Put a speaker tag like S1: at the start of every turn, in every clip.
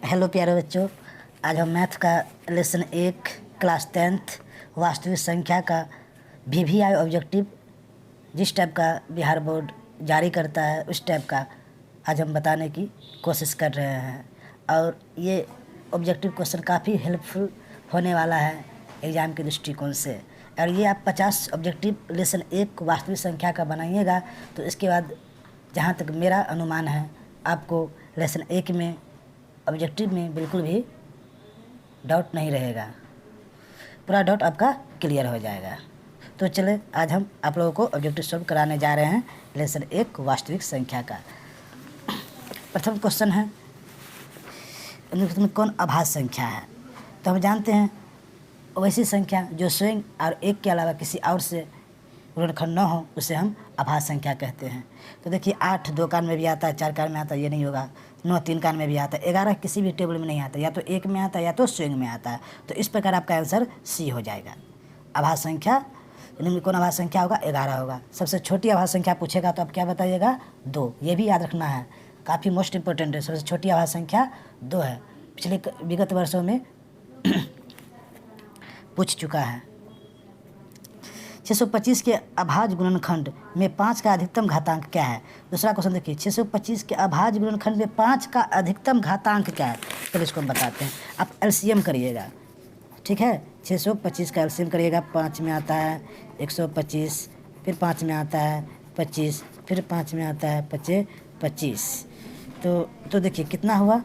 S1: Hello प्यारे बच्चों, आज हम मैथ का लेसन 1 क्लास 10th वास्तविक संख्या का VVI ऑब्जेक्टिव जिस टाइप का बिहार बोर्ड जारी करता है उस टाइप का आज हम बताने की कोशिश कर रहे हैं। और ये ऑब्जेक्टिव क्वेश्चन काफ़ी हेल्पफुल होने वाला है एग्ज़ाम के दृष्टिकोण से। और ये आप 50 ऑब्जेक्टिव लेसन 1 वास्तविक संख्या का बनाइएगा तो इसके बाद जहाँ तक मेरा अनुमान है आपको लेसन 1 में ऑब्जेक्टिव में बिल्कुल भी डाउट नहीं रहेगा, पूरा डाउट आपका क्लियर हो जाएगा। तो चले आज हम आप लोगों को ऑब्जेक्टिव सॉल्व कराने जा रहे हैं लेसन 1 वास्तविक संख्या का। प्रथम क्वेश्चन है निम्नलिखित में कौन अभाज्य संख्या है। तो हम जानते हैं वैसी संख्या जो स्वयं और एक के अलावा किसी और से गुणनखंड न हो उसे हम अभाज्य संख्या कहते हैं। तो देखिए 8 2 कान में भी आता है, 4 कान में आता है, ये नहीं होगा। 9 3 कान में भी आता है, 11 किसी भी टेबल में नहीं आता, या तो एक में आता है या तो स्वयं में आता है। तो इस प्रकार आपका आंसर सी हो जाएगा। अभाज्य संख्या निम्न कौन अभाज्य संख्या होगा, 11 होगा। सबसे छोटी अभाज्य संख्या पूछेगा तो आप क्या बताइएगा, 2। ये भी याद रखना है, काफ़ी मोस्ट इंपॉर्टेंट है। सबसे छोटी अभाज्य संख्या 2 है, पिछले विगत वर्षों में पूछ चुका है। 625 के अभाज्य गुणनखंड में 5 का अधिकतम घातांक क्या है। दूसरा क्वेश्चन देखिए, 625 के अभाज्य गुणनखंड में 5 का अधिकतम घातांक क्या है। चलिए इसको हम बताते हैं। आप एलसीएम करिएगा, ठीक है। 625 का एलसीएम करिएगा, 5 में आता है 125, फिर 5 में आता है 25, फिर 5 में आता है 25। तो देखिए कितना हुआ,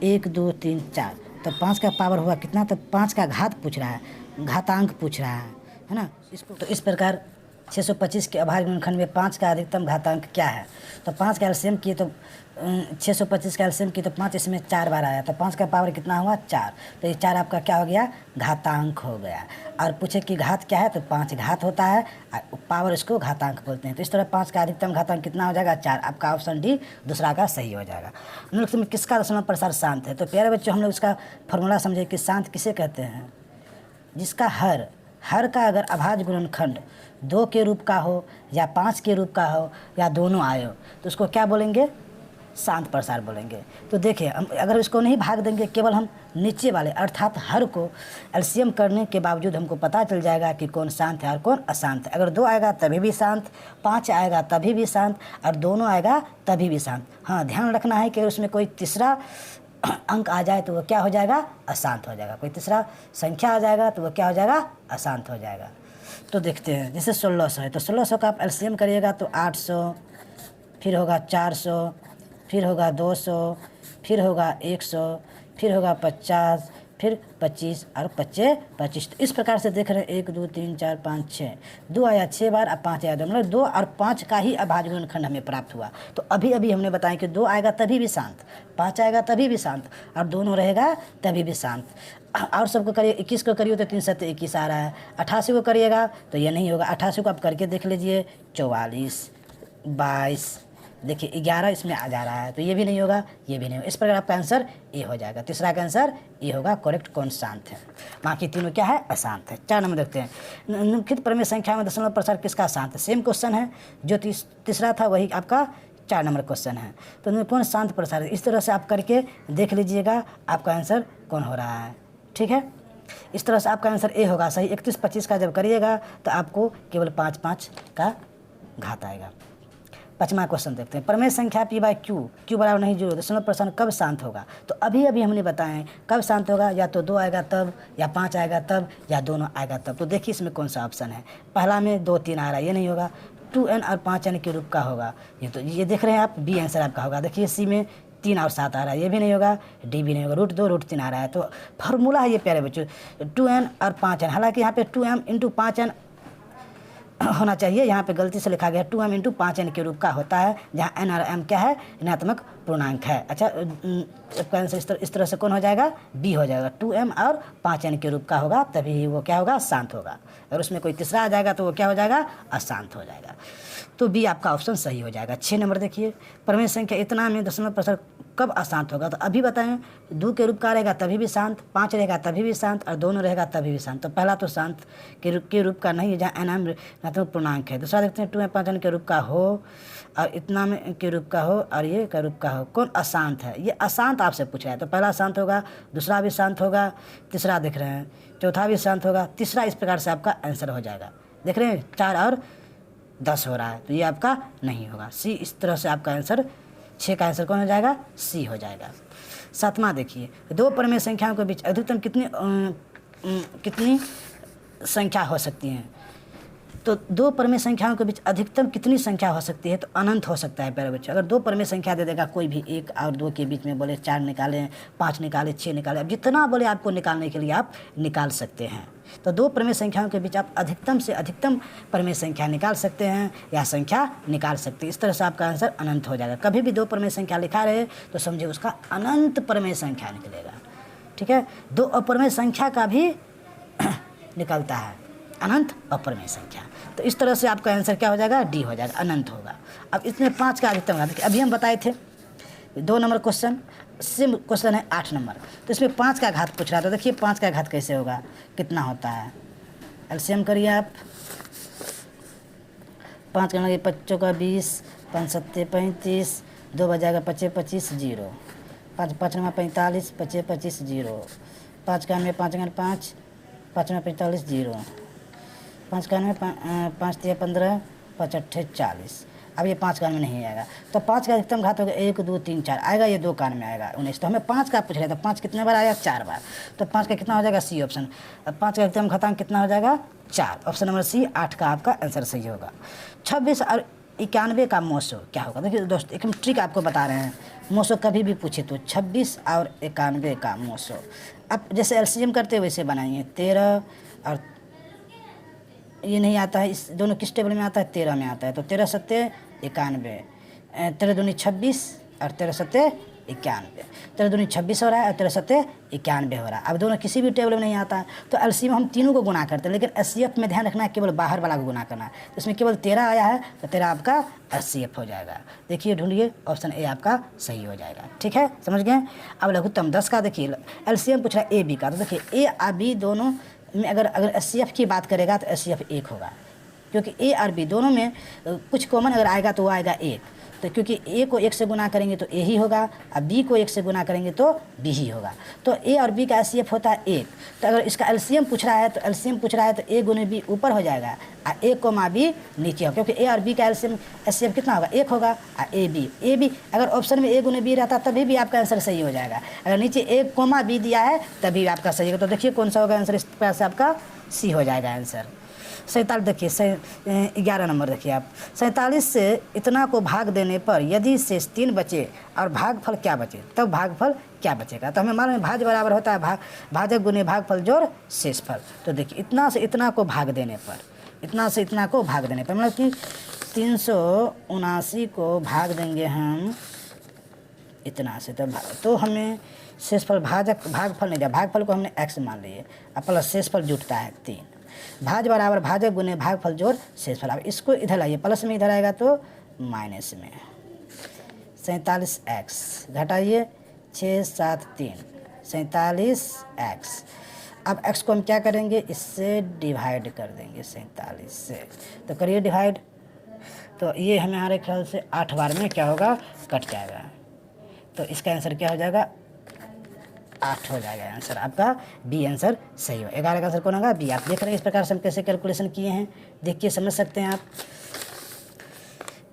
S1: 1 2 3 4। तो 5 का पावर हुआ कितना, तो 5 का घात पूछ रहा है, घातांक पूछ रहा है ना। इसको तो इस प्रकार 625 के अभाज्य गुणनखंड में 5 का अधिकतम घातांक क्या है। तो 5 का एलसीएम किए तो 625 का एलसीएम किए तो 5 इसमें 4 बार आया, तो 5 का पावर कितना हुआ, 4। तो ये 4 आपका क्या हो गया, घातांक हो गया। और पूछे कि घात क्या है, तो 5 घात होता है और पावर इसको घातांक बोलते हैं। तो इस तरह 5 का अधिकतम घातांक कितना हो जाएगा, 4। आपका ऑप्शन डी दूसरा का सही हो जाएगा। निम्नलिखित में किसका दशमलव प्रसार शांत है। तो प्यारे बच्चों हम लोग इसका फॉर्मूला समझे कि शांत किसे कहते हैं, जिसका हर का अगर अभाज्य गुणनखंड 2 के रूप का हो या 5 के रूप का हो या दोनों आए हो तो उसको क्या बोलेंगे, शांत प्रसार बोलेंगे। तो देखिए हम अगर इसको नहीं भाग देंगे, केवल हम नीचे वाले अर्थात हर को एलसीएम करने के बावजूद हमको पता चल जाएगा कि कौन शांत है और कौन अशांत है। अगर 2 आएगा तभी भी शांत, 5 आएगा तभी भी शांत और दोनों आएगा तभी भी शांत। हाँ, ध्यान रखना है कि उसमें कोई तीसरा अंक आ जाए तो वो क्या हो जाएगा, अशांत हो जाएगा। कोई तीसरा संख्या आ जाएगा तो वो क्या हो जाएगा, अशांत हो जाएगा। तो देखते हैं, जैसे 1600 है तो 1600 का आप एलसीएम करिएगा तो 800, फिर होगा 400, फिर होगा 200, फिर होगा 100, फिर होगा 50, फिर 25 और 25। तो इस प्रकार से देख रहे हैं 1 2 3 4 5 6, 2 आया 6 बार और 5 आया 2, मतलब 2 और 5 का ही अभाज्य गुणनखंड हमें प्राप्त हुआ। तो अभी हमने बताया कि 2 आएगा तभी भी शांत, 5 आएगा तभी भी शांत और दोनों रहेगा तभी भी शांत। और सबको करिए, 21 को करिए तो 3 7 21 आ रहा है। 88 को करिएगा तो ये नहीं होगा। 88 को आप करके देख लीजिए, 44 22, देखिए 11 इसमें आ जा रहा है तो ये भी नहीं होगा, ये भी नहीं होगा। इस प्रकार आपका आंसर ए हो जाएगा। तीसरा का आंसर ए होगा, करेक्ट। कौन शांत है, बाकी तीनों क्या है, अशांत है। 4 नंबर देखते हैं, निम्नलिखित प्रमेय संख्या में दशमलव प्रसार किसका शांत है। सेम क्वेश्चन है, जो तीसरा था वही आपका 4 नंबर क्वेश्चन है। तो कौन शांत प्रसार है, इस तरह से आप करके देख लीजिएगा आपका आंसर कौन हो रहा है, ठीक है। इस तरह से आपका आंसर ए होगा सही। 31 25 का जब करिएगा तो आपको केवल 5 5 का घात आएगा। 5वां क्वेश्चन देखते हैं, प्रमेय संख्या P/Q बराबर नहीं 0 दशमलव प्रसार कब शांत होगा। तो अभी हमने बताएं कब शांत होगा, या तो 2 आएगा तब, या 5 आएगा तब, या दोनों आएगा तब। तो देखिए इसमें कौन सा ऑप्शन है। पहला में 2 3 आ रहा है, ये नहीं होगा। 2n और 5n के रूप का होगा, ये तो ये देख रहे हैं आप, बी आंसर आपका होगा। देखिए सी में 3 और 7 आ रहा है, ये भी नहीं होगा। डी भी नहीं होगा। √2 √3 आ रहा है। तो फार्मूला है ये प्यारे बच्चों, 2n और 5n। हालांकि यहाँ पे 2m × 5n होना चाहिए, यहाँ पे गलती से लिखा गया 2m × 5n के रूप का होता है, जहाँ n और m क्या है, ऋणात्मक पूर्णांक है। अच्छा, आपका आंसर इस तरह से कौन हो जाएगा, बी हो जाएगा। 2m और 5n के रूप का होगा तभी वो क्या होगा, शांत होगा। अगर उसमें कोई तीसरा आ जाएगा तो वो क्या हो जाएगा, अशांत हो जाएगा। तो बी आपका ऑप्शन सही हो जाएगा। 6 नंबर देखिए, प्रमेय संख्या इतना में दशमलव प्रसार कब अशांत होगा। तो अभी बताएं, 2 के रूप का रहेगा तभी भी शांत, 5 रहेगा तभी भी शांत और दोनों रहेगा तभी भी शांत। तो पहला तो शांत के रूप का नहीं है, जहाँ एन ऋणात्मक पूर्णांक है। दूसरा देखते हैं 2m 5n के रूप का हो और इतना में के रूप का हो और ये का रूप का हो, कौन अशांत है। ये अशांत आपसे पूछ रहा है, तो पहला शांत होगा, दूसरा भी शांत होगा, तीसरा देख रहे हैं, चौथा भी शांत होगा, तीसरा। इस प्रकार से आपका आंसर हो जाएगा। देख रहे हैं 4 और 10 हो रहा है, तो ये आपका नहीं होगा। सी, इस तरह से आपका आंसर 6 का आंसर कौन हो जाएगा, सी हो जाएगा। 7वां देखिए, 2 परमेय संख्याओं के बीच अधिकतम कितनी संख्या हो सकती है। तो 2 परमेय संख्याओं के बीच अधिकतम कितनी संख्या हो सकती है, तो अनंत हो सकता है प्यारे बच्चे। अगर 2 परमेय संख्या दे देगा कोई भी, 1 और 2 के बीच में बोले 4 निकालें, 5 निकालें, 6 निकालें, अब जितना बोले आपको निकालने के लिए आप निकाल सकते हैं। तो 2 परमेय संख्याओं के बीच आप अधिकतम से अधिकतम परमेय संख्या निकाल सकते हैं या संख्या निकाल सकते हैं। इस तरह से आपका आंसर अनंत हो जाएगा। कभी भी 2 परमेय संख्या लिखा रहे तो समझिए उसका अनंत परमेय संख्या निकलेगा। ठीक है, 2 अपरमेय संख्या का भी निकलता है अनंत अपरमेय संख्या। तो इस तरह से आपका आंसर क्या हो जाएगा, डी हो जाएगा, अनंत होगा। अब इसमें 5 का अधिकतम घात, अभी हम बताए थे 2 नंबर क्वेश्चन, सेम क्वेश्चन है 8 नंबर, तो इसमें 5 का घात पूछ रहा था। देखिए 5 का घात कैसे होगा, कितना होता है, एलसीएम करिए आप। 5 का लगे 5 का 20, 5 सत्ते 35, 2 बजाएगा 5 25 0, 5 5 नंबर 45, 5 25 0, 5 का में 5 5, 5 में 45 0, 5 का में 5 3 15, 5 8 40। अब ये 5 कान में नहीं आएगा, तो 5 का अधिकतम घात होगा 1 2 3 4 आएगा, ये 2 कान में आएगा 19। तो हमें 5 का पूछ रहा था, 5 कितने बार आएगा, 4 बार। तो 5 का कितना हो जाएगा, सी ऑप्शन। अब 5 का अधिकतम घातांक कितना हो जाएगा, 4, ऑप्शन नंबर सी 8 का आपका आंसर सही होगा। 26 और 91 का मोसो क्या होगा। देखिए दोस्त, एक ट्रिक आपको बता रहे हैं, मोसो कभी भी पूछे तो 26 और 91 का मोसो। अब जैसे एलसीएम करते वैसे बनाइए। 13 और ये नहीं आता है, इस दोनों किस टेबल में आता है, 13 में आता है। तो 13 सत्ते 91, 13 दूनी 26 और 13 सत्ते 91, 13 दूनी 26 हो रहा है और 13 सत्ते 91 हो रहा है। अब दोनों किसी भी टेबल में नहीं आता है, तो एलसीएम हम तीनों को गुना करते हैं, लेकिन एचसीएफ में ध्यान रखना है केवल बाहर वाला को गुना करना है। तो इसमें केवल 13 आया है, तो 13 आपका एचसीएफ हो जाएगा। देखिए ढूंढिए, ऑप्शन ए आपका सही हो जाएगा। ठीक है, समझ गए। अब लघुत्तम 10 का देखिए, एलसीएम पूछ रहा है ए बी का, तो देखिए ए और बी दोनों में अगर एचसीएफ की बात करेगा तो एचसीएफ 1 होगा, क्योंकि ए और बी दोनों में कुछ कॉमन अगर आएगा तो वो आएगा 1। तो क्योंकि ए को 1 से गुना करेंगे तो ए ही होगा, और बी को 1 से गुना करेंगे तो बी ही होगा। तो ए और बी का एचसीएफ होता है 1। तो अगर इसका एलसीएम पूछ रहा है तो एलसीएम पूछ रहा है तो ए गुने बी ऊपर हो जाएगा और ए कोमा बी नीचे होगा, क्योंकि ए और बी का एचसीएफ कितना होगा, 1 होगा। और ए बी अगर ऑप्शन में ए गुने बी रहता तभी भी आपका आंसर सही हो जाएगा। अगर नीचे ए कोमा बी दिया है तभी आपका सही होगा। तो देखिए कौन सा होगा आंसर, इस प्रकार से आपका सी हो जाएगा आंसर। 47 देखिए, 11 नंबर देखिए आप, 47 से इतना को भाग देने पर यदि शेष 3 बचे और भागफल क्या बचे, तब भागफल क्या बचेगा। तो हमें मालूम है भाज बराबर होता है भाजक गुने भागफल जोड़ शेषफल। तो देखिए इतना से इतना को भाग देने पर, इतना से इतना को भाग देने पर, मतलब कि 379 को भाग देंगे हम इतना से, तो हमें शेषफल भागफल नहीं दिया, भागफल को हमने x मान लिए, अब प्लस शेषफल जुटता है 3। भाज बराबर भाजक गुने भागफल जोड़ शेषफल। अब इसको इधर लाइए, प्लस में इधर आएगा तो माइनस में। 47x घटाइए 6 7 3, 47x। अब x को हम क्या करेंगे, इससे डिवाइड कर देंगे 47 से। तो करिए डिवाइड, तो ये हमारे ख्याल से 8 बार में क्या होगा, कट जाएगा। तो इसका आंसर क्या हो जाएगा, 8 हो जाएगा आंसर आपका, बी आंसर सही हो। 11 का आंसर कौन होगा, बी। आप देख रहे हैं इस प्रकार से हम कैसे कैलकुलेशन किए हैं, देखिए समझ सकते हैं आप।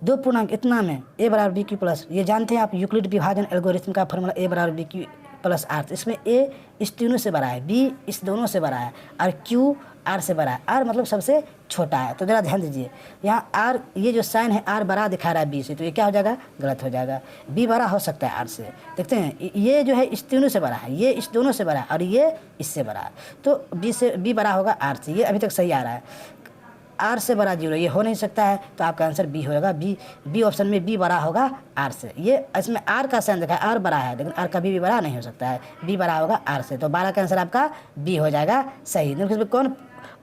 S1: 2 पूर्णांक इतना में ए बराबर बी क्यू प्लस, ये जानते हैं आप यूक्लिड विभाजन एल्गोरिथम का फॉर्मूला, ए बराबर बी क्यू प्लस आर। इसमें ए इस तीनों से बड़ा है, बी इस दोनों से बड़ा है और क्यू आर से बड़ा है। आर मतलब सबसे छोटा है। तो ज़रा ध्यान दीजिए, यहाँ आर ये जो साइन है आर बड़ा दिखा रहा है बी से, तो ये क्या हो जाएगा, गलत हो जाएगा। बी बड़ा हो सकता है आर से, देखते हैं ये जो है इस तीनों से बड़ा है, ये इस दोनों से बड़ा है और ये इससे बड़ा है, तो बी बड़ा होगा आर से। ये अभी तक सही आ रहा है, आर से बड़ा 0 ये हो नहीं सकता है, तो आपका आंसर बी होगा। बी ऑप्शन में बी बड़ा होगा आर से। ये इसमें आर का साइन देखा है, आर बड़ा है, लेकिन आर कभी भी बड़ा नहीं हो सकता है, बी बड़ा होगा आर से। तो 12 का आंसर आपका बी हो जाएगा सही। इसमें कौन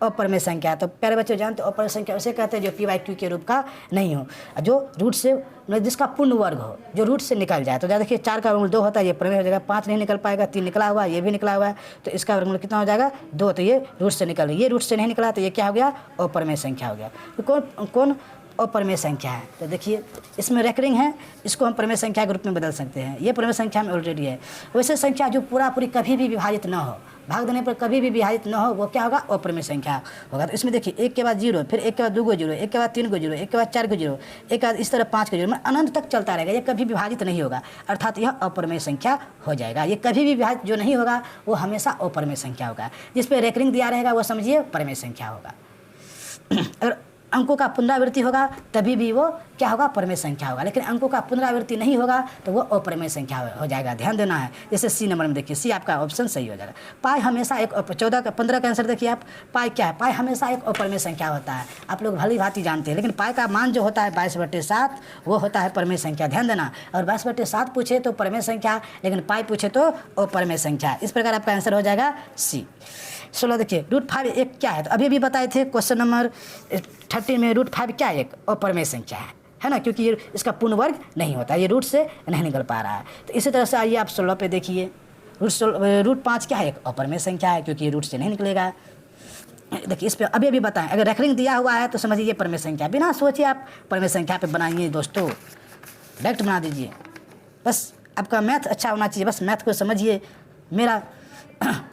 S1: अपरमेय संख्या है, तो प्यारे बच्चे जानते हो अपरमेय संख्या उसे कहते हैं जो p/q के रूप का नहीं हो, जो रूट से जिसका पूर्ण वर्ग हो, जो रूट से निकल जाए। तो ज़्यादा देखिए 4 का वर्गमूल 2 होता है, ये प्रमेय हो जाएगा। 5 नहीं निकल पाएगा, 3 निकला हुआ है, ये भी निकला हुआ है, तो इसका वर्गमूल कितना हो जाएगा, 2। तो ये रूट से निकल, ये रूट से नहीं निकला तो ये क्या हो गया, अपरमेय संख्या हो गया। तो कौन अप्रमेय संख्या है। तो देखिए इसमें रेकरिंग है, इसको हम प्रमेय संख्या के रूप में बदल सकते हैं। ये प्रमेय संख्या में ऑलरेडी है। वैसे संख्या जो पूरा पूरी कभी भी विभाजित न हो, भाग देने पर कभी भी विभाजित न हो, वो क्या होगा? अप्रमेय संख्या होगा। तो इसमें देखिए 1 के बाद 0, फिर 1 के बाद 2 को 0, 1 के बाद 3 को 0, 1 के बाद 4 को 0, एक के बाद इस तरह 5 को 0, मतलब अनंत तक चलता रहेगा। ये कभी विभाजित नहीं होगा, अर्थात यह अप्रमेय संख्या हो जाएगा। ये कभी भी विभाजित जो नहीं होगा वो हमेशा अप्रमेय संख्या होगा। जिस पे रेकरिंग दिया रहेगा वो समझिए प्रमेय संख्या होगा। अगर अंकों का पुनरावृत्ति होगा तभी भी वो क्या होगा? प्रमेय संख्या होगा। लेकिन अंकों का पुनरावृत्ति नहीं होगा तो वो अप्रमेय संख्या हो जाएगा। ध्यान देना है। जैसे सी नंबर में देखिए, सी आपका ऑप्शन सही हो जाएगा। पाई हमेशा एक 14 का 15 का आंसर देखिए आप। पाई क्या है? पाई हमेशा एक अप्रमेय संख्या होता है। आप लोग भली भांति जानते हैं। लेकिन पाई का मान जो होता है 22/7 वो होता है प्रमेय संख्या। ध्यान देना। और 22/7 पूछे तो प्रमेय संख्या, लेकिन पाई पूछे तो अप्रमेय संख्या। इस प्रकार आपका आंसर हो जाएगा सी। 16 देखिए √5 एक क्या है? तो अभी भी बताए थे क्वेश्चन नंबर 13 में √5 क्या है? एक अप्रमेय संख्या है ना, क्योंकि ये इसका पूर्ण वर्ग नहीं होता, ये रूट से नहीं निकल पा रहा है। तो इसी तरह से आइए आप 16 पे देखिए, √5 क्या है? एक अप्रमेय संख्या है, क्योंकि ये रूट से नहीं निकलेगा। देखिए इस पर अभी बताएं, अगर रेकरिंग दिया हुआ है तो समझिए प्रमेय संख्या। बिना सोचिए आप प्रमेय संख्या पे बनाइए दोस्तों, डायरेक्ट बना दीजिए। बस आपका मैथ अच्छा होना चाहिए, बस मैथ को समझिए। मेरा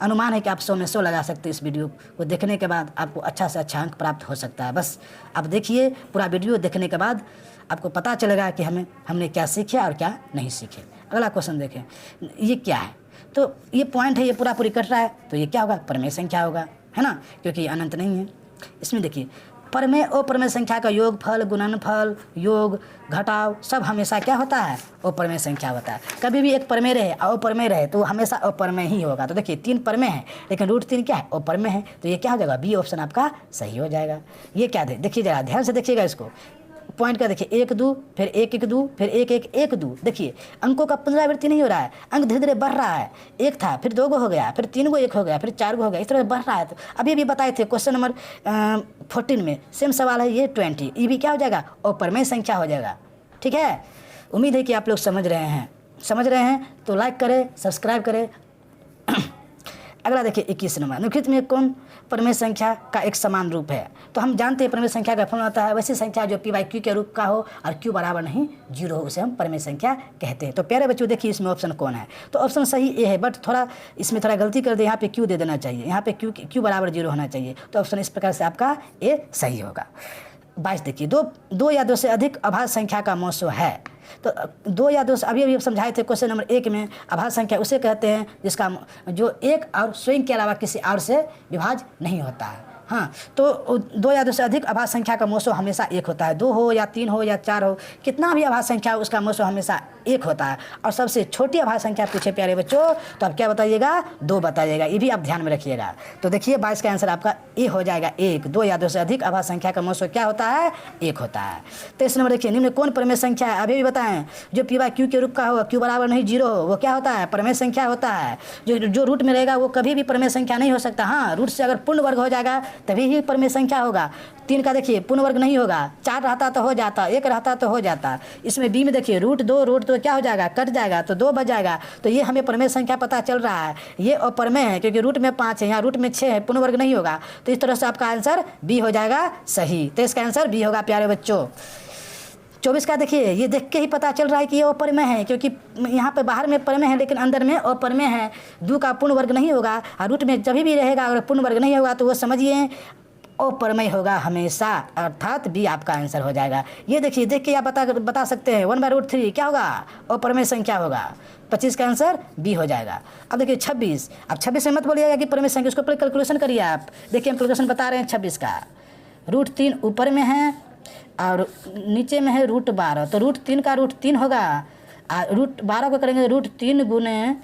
S1: अनुमान है कि आप 100 में 100 लगा सकते हैं। इस वीडियो को देखने के बाद आपको अच्छा से अच्छा अंक प्राप्त हो सकता है। बस आप देखिए, पूरा वीडियो देखने के बाद आपको पता चलेगा कि हमने क्या सीखे और क्या नहीं सीखे। अगला क्वेश्चन देखें, ये क्या है? तो ये पॉइंट है, ये पूरा पूरी कट रहा है, तो ये क्या होगा? प्रमेय संख्या होगा, है ना, क्योंकि ये अनंत नहीं है। इसमें देखिए प्रमेय अप्रमेय संख्या का योगफल, गुणनफल, योग, घटाव सब हमेशा क्या होता है? अप्रमेय संख्या होता है। कभी भी एक प्रमेय रहे अप्रमेय रहे तो हमेशा अप्रमेय ही होगा। तो देखिए 3 प्रमेय है, लेकिन √3 क्या है? अप्रमेय है। तो ये क्या हो जाएगा? बी ऑप्शन आपका सही हो जाएगा। ये क्या देखिए जरा ध्यान से देखिएगा इसको, पॉइंट का देखिए 1 2 फिर 1 1 2 फिर 1 1 1 2। देखिए अंकों का पुनरावृत्ति नहीं हो रहा है, अंक धीरे धीरे बढ़ रहा है। 1 था, फिर 2 को हो गया, फिर 3 को 1 हो गया, फिर 4 को हो गया, इस तरह बढ़ रहा है। तो अभी बताए थे क्वेश्चन नंबर 14 में सेम सवाल है, ये 20। ये भी क्या हो जाएगा? अप्रमेय संख्या हो जाएगा। ठीक है, उम्मीद है कि आप लोग समझ रहे हैं तो लाइक करें, सब्सक्राइब करें। अगला देखिए 21 नंबर, निम्नलिखित में कौन प्रमेय संख्या का एक समान रूप है? तो हम जानते हैं प्रमेय संख्या का फॉर्मूला होता है वैसी संख्या जो p/q के रूप का हो और q बराबर नहीं 0 हो, उसे हम प्रमेय संख्या कहते हैं। तो प्यारे बच्चों देखिए इसमें ऑप्शन कौन है? तो ऑप्शन सही ए है, बट थोड़ा इसमें थोड़ा गलती कर दे, यहाँ पे q दे देना चाहिए, यहाँ पे q बराबर 0 होना चाहिए। तो ऑप्शन इस प्रकार से आपका ए सही होगा। 22 देखिए, दो या दो से अधिक अभाज्य संख्या का मौसो है। तो 2 या 2 से अभी समझाए थे क्वेश्चन नंबर 1 में, अभाज्य संख्या उसे कहते हैं जिसका जो एक और स्वयं के अलावा किसी और से विभाज्य नहीं होता है। हाँ, तो 2 या 2 से अधिक अभाज्य संख्या का मौसो हमेशा 1 होता है। 2 हो या 3 हो या 4 हो, कितना भी अभाज्य संख्या हो उसका मौसो हमेशा 1 होता है। और सबसे छोटी अभाज्य संख्या पूछे प्यारे बच्चों तो आप क्या बताइएगा? 2 बताइएगा। ये भी आप ध्यान में रखिएगा। तो देखिए 22 का आंसर आपका ए हो जाएगा 1। 2 या 2 से अधिक अभाज्य संख्या का मौसो क्या होता है? 1 होता है। 23 नंबर देखिए, निम्न कौन प्रमेय संख्या है? अभी भी बताएं, जो p/q के रूप का हो, q बराबर नहीं 0 हो, वो क्या होता है? प्रमेय संख्या होता है। जो रूट में रहेगा वो कभी भी प्रमेय संख्या नहीं हो सकता। हाँ, रूट से अगर पूर्ण वर्ग हो जाएगा तभी ही प्रमेय संख्या होगा। 3 का देखिए पूर्ण वर्ग नहीं होगा, 4 रहता तो हो जाता, 1 रहता तो हो जाता। इसमें बी में देखिए √2 √2 क्या हो जाएगा? कट जाएगा, तो 2 बच जाएगा। तो ये हमें प्रमेय संख्या पता चल रहा है, ये अप्रमेय है, क्योंकि रूट में 5 है, यहाँ रूट में 6 है, पूर्ण वर्ग नहीं होगा। तो इस तरह से आपका आंसर बी हो जाएगा सही। तो इसका आंसर बी होगा प्यारे बच्चों। 24 का देखिए, ये देख के ही पता चल रहा है कि ये अप्रमेय है, क्योंकि यहाँ पे बाहर में प्रमेय है लेकिन अंदर में अप्रमेय है। 2 का पूर्ण वर्ग नहीं होगा और रूट में जब भी रहेगा अगर पूर्ण वर्ग नहीं होगा तो वो समझिए अप्रमेय होगा हमेशा, अर्थात बी आपका आंसर हो जाएगा। ये देखिए, देख के आप बता सकते हैं 1/√3 क्या होगा? अप्रमेय संख्या होगा। 25 का आंसर बी हो जाएगा। अब देखिए 26, अब 26 में मत बोलिएगा कि प्रमेय संख्या, उसको पहले कैलकुलेशन करिए आप। देखिए हम कैलकुलेशन बता रहे हैं 26 का। √3 ऊपर में है और नीचे में है √12, तो √3 का √3 होगा। √12 को करेंगे √3 गुने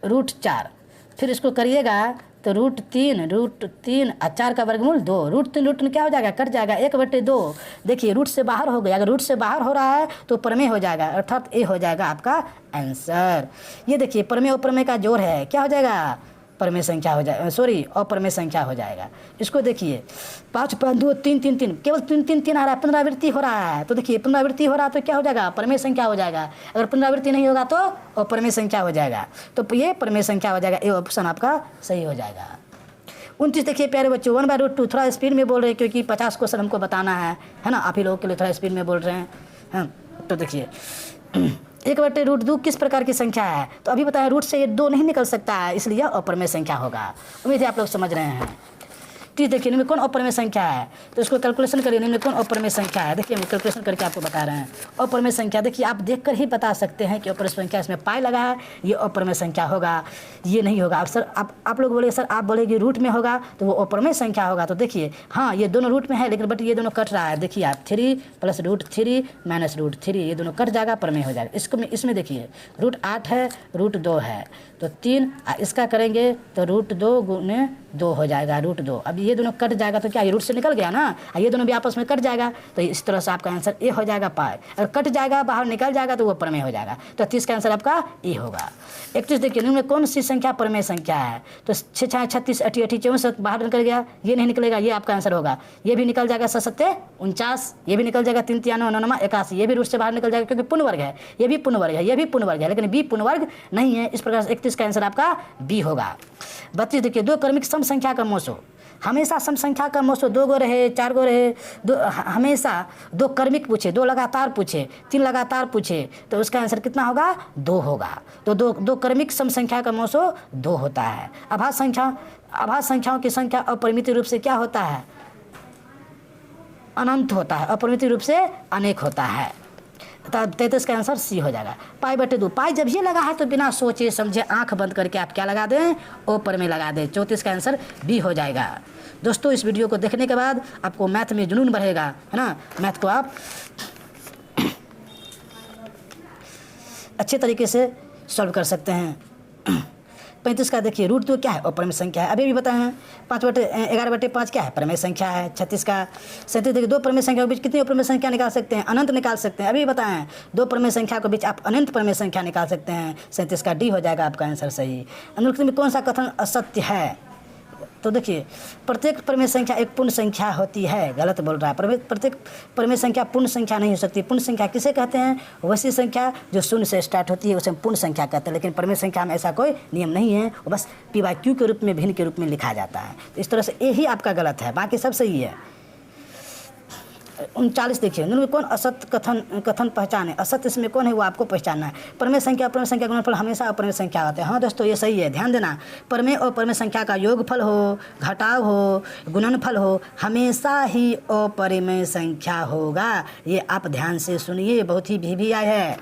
S1: √4, फिर इसको करिएगा तो √3 और 4 का वर्गमूल 2। √3 क्या हो जाएगा? कट जाएगा, 1/2। देखिए रूट से बाहर हो गया, अगर रूट से बाहर हो रहा है तो प्रमेय हो जाएगा, अर्थात ए हो जाएगा आपका आंसर। ये देखिए प्रमेय अप्रमेय का जोड़ है, क्या हो जाएगा? प्रमेय संख्या हो जाएगा, सॉरी अप्रमेय संख्या हो जाएगा। इसको देखिए 5 5 2 3 3 3, केवल 3 3 3 आ रहा है, पुनरावृत्ति हो रहा है। तो देखिए पुनरावृत्ति हो रहा है तो क्या हो जाएगा? प्रमेय संख्या हो जाएगा। अगर पुनरावृत्ति नहीं होगा तो अप्रमेय संख्या हो जाएगा। तो ये प्रमेय संख्या हो जाएगा, ये ऑप्शन आपका सही हो जाएगा। 29 देखिए प्यारे बच्चों, 1/√2। थोड़ा स्पीड में बोल रहे हैं क्योंकि 50 क्वेश्चन हमको बताना है ना, आप ही लोगों के लिए थोड़ा स्पीड में बोल रहे हैं। हाँ, तो देखिए 1/√2 किस प्रकार की संख्या है? तो अभी बताया रूट से ये 2 नहीं निकल सकता है, इसलिए अपरिमेय संख्या होगा। उम्मीद है आप लोग समझ रहे हैं। ठीक, देखिए निम्न कौन अपरिमेय संख्या है? तो इसको कैलकुलेशन करिए, निम्न कौन अपरिमेय संख्या है? देखिए हम कैलकुलेशन करके आपको बता रहे हैं। अपरिमेय संख्या देखिए आप देखकर ही बता सकते हैं कि अपरिमेय संख्या, इसमें पाई लगा है, ये अपरिमेय संख्या होगा, ये नहीं होगा। अब सर आप लोग बोले सर, आप बोले कि रूट में होगा तो वो अपरिमेय संख्या होगा। तो देखिए हाँ, ये दोनों रूट में है, लेकिन बट ये दोनों कट रहा है। देखिए आप 3 + √3 - √3, ये दोनों कट जाएगा, अपरिमेय हो जाएगा। इसमें देखिए √8 है, √2 है, तो 3, इसका करेंगे तो √2 × 2 हो जाएगा, √2। अब ये दोनों कट जाएगा तो क्या ये रूट से निकल गया ना, ये दोनों भी आपस में कट जाएगा, तो इस तरह से आपका आंसर ए हो जाएगा, पाई। अगर कट जाएगा, बाहर निकल जाएगा तो वो प्रमेय हो जाएगा। तो 30 का आंसर आपका ए होगा। 31 देखिए निम्न में कौन सी संख्या प्रमेय संख्या है? तो 6 × 36, 8 × 8 = 64, बाहर निकल गया, ये नहीं निकलेगा, ये आपका आंसर होगा। ये भी निकल जाएगा 7 × 7 = 49, ये भी निकल जाएगा 3 × 3 = 9, 9 × 81, ये भी रूट से बाहर निकल जाएगा क्योंकि पूर्ण वर्ग है, ये भी पूर्ण वर्ग है, ये भी पूर्ण वर्ग है, लेकिन बी पूर्ण वर्ग नहीं है। इस प्रकार से 31 का आंसर आपका बी होगा। 32 देखिए 2 क्रमिक सम संख्या का मोसो, हमेशा सम संख्या का मोसो 2 गो रहे, 4 गो रहे, हमेशा 2 क्रमिक पूछे, 2 लगातार पूछे, 3 लगातार पूछे, तो उसका आंसर कितना होगा? 2 होगा। तो 2 क्रमिक सम संख्या का मोसो 2 होता है। आभास संख्याओं की संख्या अपरिमित रूप से क्या होता है? अनंत होता है, अपरिमित रूप से अनेक होता है। 33 का आंसर सी हो जाएगा। पाई/2, पाई जब ये लगा है तो बिना सोचे समझे आंख बंद करके आप क्या लगा दें? ऊपर में लगा दें। 34 का आंसर बी हो जाएगा। दोस्तों इस वीडियो को देखने के बाद आपको मैथ में जुनून बढ़ेगा, है ना, मैथ को आप अच्छे तरीके से सॉल्व कर सकते हैं। 35 का देखिए √2 क्या है? अपरिमेय संख्या है, अभी भी बताए हैं। 5/11/5 क्या है? परिमेय संख्या है। 36 का 37 देखिए 2 परिमेय संख्या के बीच कितनी अपरिमेय संख्या निकाल सकते हैं? अनंत निकाल सकते हैं, अभी भी बताएं। 2 परिमेय संख्या के बीच आप अनंत परिमेय संख्या निकाल सकते हैं। 37 का डी हो जाएगा आपका आंसर सही। अनुक्ति में कौन सा कथन असत्य है? तो देखिए प्रत्येक परिमेय संख्या एक पूर्ण संख्या होती है, गलत बोल रहा है। प्रत्येक परिमेय संख्या पूर्ण संख्या नहीं हो सकती। पूर्ण संख्या किसे कहते हैं? वैसी संख्या जो 0 से स्टार्ट होती है उसे हम पूर्ण संख्या कहते हैं, लेकिन परिमेय संख्या में ऐसा कोई नियम नहीं है, वो बस p/q के रूप में, भिन्न के रूप में लिखा जाता है। तो इस तरह से ये ही आपका गलत है, बाकी सब सही है। 39 देखिए निम्न में कौन असत्य कथन पहचाने? असत्य इसमें कौन है वो आपको पहचानना है। परिमेय संख्या अपरिमेय संख्या का गुणनफल हमेशा अपरिमेय संख्या होते हैं। हाँ दोस्तों ये सही है, ध्यान देना। परिमेय और अपरिमेय संख्या का योगफल हो, घटाव हो, गुणनफल हो, हमेशा ही अपरिमेय संख्या होगा। ये आप ध्यान से सुनिए, बहुत ही VVI है।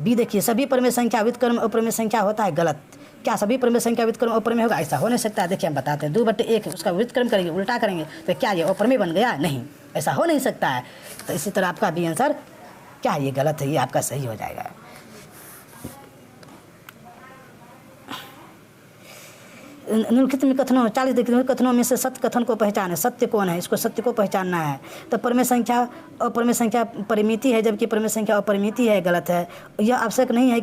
S1: बी देखिए सभी परिमेय संख्या व्युत्क्रम अपरिमेय संख्या होता है, गलत। क्या सभी परिमेय संख्या व्युत्क्रम अपरिमेय होगा? ऐसा हो नहीं सकता। देखिए हम बताते हैं, 2/1 उसका व्युत्क्रम करेंगे, उल्टा करेंगे तो क्या ये अपरिमेय बन गया? नहीं, ऐसा हो नहीं सकता है। तो इसी तरह आपका बी आंसर क्या है? ये गलत है, ये आपका सही हो जाएगा। निम्नलिखित में कथनों 40 देखिए कथनों में से सत्य कथन को पहचाने। सत्य कौन है? इसको सत्य को पहचानना है। तो परिमेय संख्या अपरिमेय संख्या परिमिति है, जबकि परिमेय संख्या अपरिमिति है, गलत है। यह आवश्यक नहीं है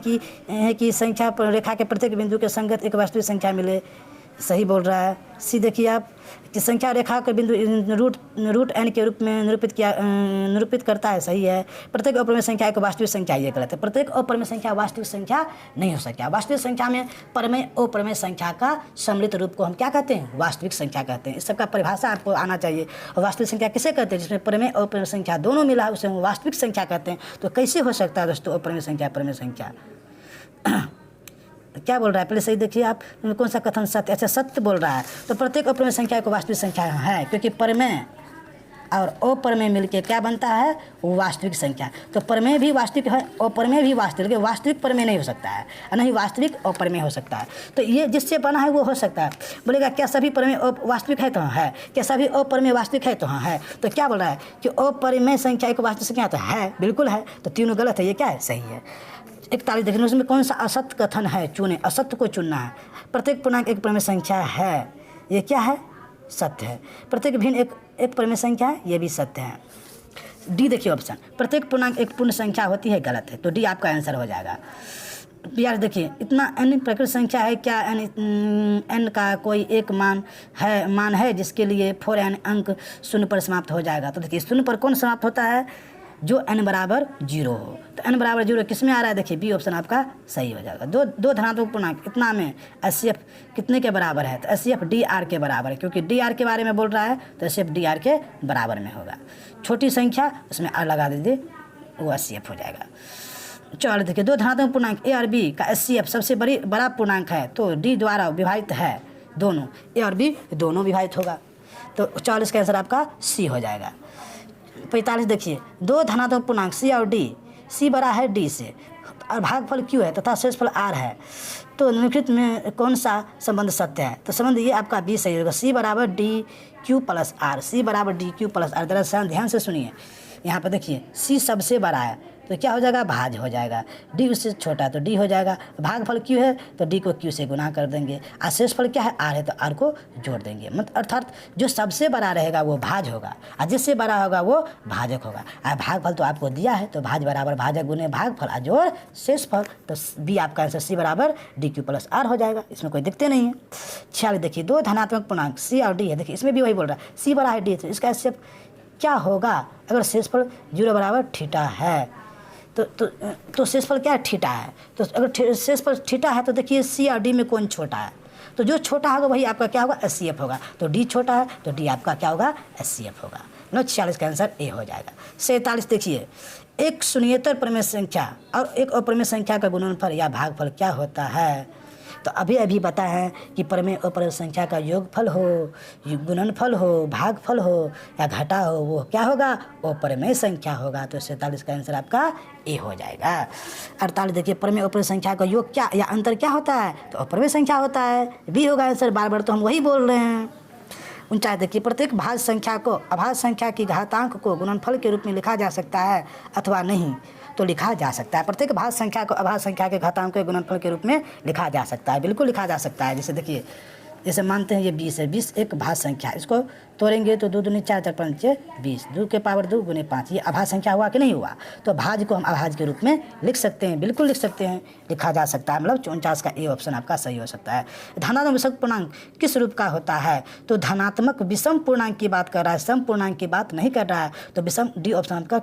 S1: कि संख्या रेखा के प्रत्येक बिंदु के संगत एक वास्तविक संख्या मिले, सही बोल रहा है। सी देखिए आप कि संख्या रेखा के बिंदु रूट n के रूप में निरूपित करता है, सही है। प्रत्येक अपरिमेय संख्या एक वास्तविक संख्या, ये गलत है। प्रत्येक अपरिमेय संख्या वास्तविक संख्या नहीं हो सकता। वास्तविक संख्या में परिमेय अपरिमेय संख्या का सम्मिलित रूप को हम क्या कहते हैं? वास्तविक संख्या कहते हैं। इस सबका परिभाषा आपको आना चाहिए। और वास्तविक संख्या किसे कहते हैं? जिसमें परिमेय और अपरिमेय संख्या दोनों मिला है उसे हम वास्तविक संख्या कहते हैं। तो कैसे हो सकता है दोस्तों अपरिमेय संख्या परिमेय संख्या? क्या बोल रहा है पहले सही देखिए आप, कौन सा कथन सत्य? अच्छा सत्य बोल रहा है। तो प्रत्येक अपरिमेय संख्या को वास्तविक संख्या है, क्योंकि परिमेय और अपरिमेय मिलके क्या बनता है? वास्तविक संख्या। तो परिमेय भी वास्तविक है, अपरिमेय भी वास्तविक, लेकिन वास्तविक परिमेय नहीं हो सकता है, नहीं वास्तविक अपरिमेय हो सकता है। तो ये जिससे बना है वो हो सकता है। बोलेगा क्या सभी परिमेय वास्तविक है? तो हाँ है। क्या सभी अपरिमेय वास्तविक है? तो हाँ है। तो क्या बोल रहा है कि अपरिमेय संख्या एक वास्तविक संख्या? तो है, बिल्कुल है। तो तीनों गलत है, ये क्या है? सही है। 41 देखिए उसमें कौन सा असत्य कथन है? चुने, असत्य को चुनना है। प्रत्येक पूर्णांक एक परिमेय संख्या है, ये क्या है? सत्य है। प्रत्येक भिन्न एक परिमेय संख्या है, ये भी सत्य है। डी देखिए ऑप्शन, प्रत्येक पूर्णांक एक पूर्ण संख्या होती है, गलत है। तो डी आपका आंसर हो जाएगा। यार देखिए इतना n प्रकृत संख्या है, क्या n का कोई एक मान है जिसके लिए 4n अंक 0 पर समाप्त हो जाएगा? तो देखिए 0 पर कौन समाप्त होता है? जो n बराबर 0 हो। तो n बराबर 0 किस में आ रहा है, देखिए बी ऑप्शन आपका सही हो जाएगा। दो धनात्मक पूर्णांक इतना में HCF कितने के बराबर है, तो HCF DR के बराबर है, क्योंकि DR के बारे में बोल रहा है तो HCF DR के बराबर में होगा। छोटी संख्या उसमें R लगा दीजिए, वो HCF हो जाएगा। चलो देखिए, दो धनात्मक पूर्णांक A और B का HCF सबसे बड़ा पूर्णांक है, तो D द्वारा विभाजित है दोनों, A और B दोनों विभाजित होगा। तो 40 का आंसर आपका C हो जाएगा। 45 देखिए, दो धनात्मक पूर्णांक C और D, C बड़ा है D से और भागफल Q है तथा शेषफल R है, तो निम्नलिखित में कौन सा संबंध सत्य है, तो संबंध ये आपका B सही होगा। C बराबर DQ प्लस R, C बराबर DQ प्लस R। जरा ध्यान से सुनिए, यहाँ पर देखिए C सबसे बड़ा है तो क्या हो जाएगा, भाज हो जाएगा। D उससे छोटा है तो D हो जाएगा। भागफल Q है तो D को Q से गुना कर देंगे, और शेषफल क्या है, R है तो R को जोड़ देंगे। मतलब अर्थात जो सबसे बड़ा रहेगा वो भाज होगा और जिससे बड़ा होगा वो भाजक होगा। और भागफल तो आपको दिया है, तो भाज बराबर भाजक गुने भागफल और जोड़ शेषफल, तो B आपका आंसर C बराबर DQ प्लस R हो जाएगा। इसमें कोई दिक्कत नहीं है। 46 देखिए, दो धनात्मक पूर्णांक C और D है, देखिए इसमें भी वही बोल रहा है, C बड़ा है D, तो इसका HCF क्या होगा, अगर शेषफल 0 बराबर थीटा है तो शेषफल क्या है, थीटा है। तो अगर शेषफल थीटा है तो देखिए C और D में कौन छोटा है, तो जो छोटा होगा वही आपका क्या होगा, HCF होगा। तो D छोटा है तो D आपका क्या होगा, HCF होगा। 46 का आंसर A हो जाएगा। 47 देखिए, एक शून्येतर परिमेय संख्या और एक अपरिमेय संख्या का गुणनफल या भागफल क्या होता है, तो अभी बता है कि परिमेय अपरिमेय संख्या का योगफल हो, गुणनफल हो, भागफल हो या घटा हो, वो क्या होगा, अपरिमेय संख्या होगा। तो 47 का आंसर आपका ए हो जाएगा। 48 देखिए, परिमेय अपरिमेय संख्या का योग क्या या अंतर क्या होता है, तो अपरिमेय संख्या होता है, बी होगा आंसर। बार तो हम वही बोल रहे हैं। 49 देखिए, प्रत्येक भाज्य संख्या को अभाज्य संख्या की घातांक को गुणनफल के रूप में लिखा जा सकता है अथवा नहीं, तो लिखा जा सकता है। प्रत्येक भाज्य संख्या को अभाज्य संख्या के घातांक के गुणनफल के रूप में लिखा जा सकता है, बिल्कुल लिखा जा सकता है। जैसे देखिए, जैसे मानते हैं ये 20 है, 20 एक भाज्य संख्या, इसको तोड़ेंगे तो 2 दूनी 4 4 5 20, 2 के पावर 2 गुने 5, ये अभाज्य संख्या हुआ कि नहीं हुआ, तो भाज्य को हम अभाज्य के रूप में लिख सकते हैं, बिल्कुल लिख सकते हैं, लिखा जा सकता है। मतलब 49 का ए ऑप्शन आपका सही हो सकता है। धनात्मक विषम पूर्णांक किस रूप का होता है, तो धनात्मक विषम पूर्णांक की बात कर रहा है, सम पूर्णांक की बात नहीं कर रहा है। तो विषम डी ऑप्शन आपका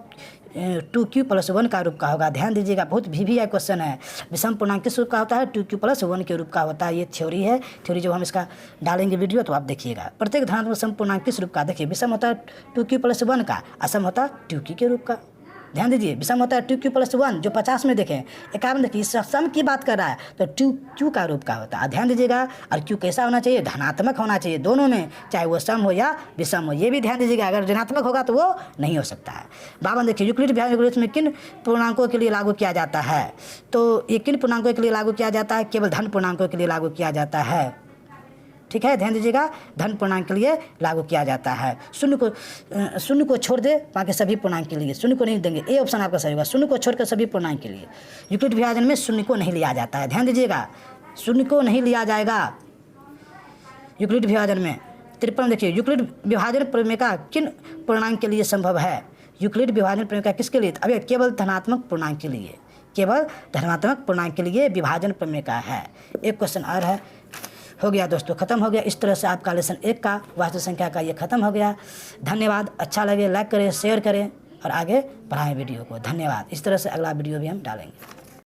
S1: 2q + 1 का रूप का होगा। ध्यान दीजिएगा, बहुत भी क्वेश्चन है। विषम पूर्णांक किस रूप का होता है, 2q + 1 के रूप का होता है। ये थ्योरी है, थ्योरी जब हम इसका डालेंगे वीडियो तो आप देखिएगा। प्रत्येक धनात्मक सम पूर्णांक किस रूप का, देखिए विषम होता है 2q + 1 का, असम होता है 2q के रूप का। ध्यान दीजिए, विषम होता है 2q + 1 जो 50 में देखें, 51 देखिए सम की बात कर रहा है तो 2q का रूप का होता है। ध्यान दीजिएगा, और q कैसा होना चाहिए, धनात्मक होना चाहिए दोनों में, चाहे वो सम हो या विषम हो। ये भी ध्यान दीजिएगा, अगर ऋणात्मक होगा तो वो नहीं हो सकता है। 52 देखिए, यूक्लिड विभाजन एल्गोरिथम में किन पूर्णांकों के लिए लागू किया जाता है, तो ये किन पूर्णांकों के लिए लागू किया जाता है, केवल धन पूर्णांकों के लिए लागू किया जाता है। ठीक है, ध्यान दीजिएगा, धन पूर्णांक के लिए लागू किया जाता है। शून्य को छोड़ दे बाकी सभी पूर्णांक के लिए, शून्य को नहीं देंगे, ए ऑप्शन आपका सही होगा। शून्य को छोड़कर सभी पूर्णांक के लिए। यूक्लिड विभाजन में शून्य को नहीं लिया जाता है, ध्यान दीजिएगा, शून्य को नहीं लिया जाएगा यूक्लिड विभाजन में। 53 देखिए, यूक्लिड विभाजन प्रमेय किन पूर्णांक के लिए संभव है, यूक्लिड विभाजन प्रमेय किसके लिए, अब केवल धनात्मक पूर्णांक के लिए, केवल धनात्मक पूर्णांक के लिए विभाजन प्रमेय का है। एक क्वेश्चन और है, हो गया दोस्तों, खत्म हो गया। इस तरह से आपका लेसन 1 का वास्तविक संख्या का ये खत्म हो गया। धन्यवाद, अच्छा लगे लाइक करें, शेयर करें और आगे बढ़ाएं वीडियो को। धन्यवाद। इस तरह से अगला वीडियो भी हम डालेंगे।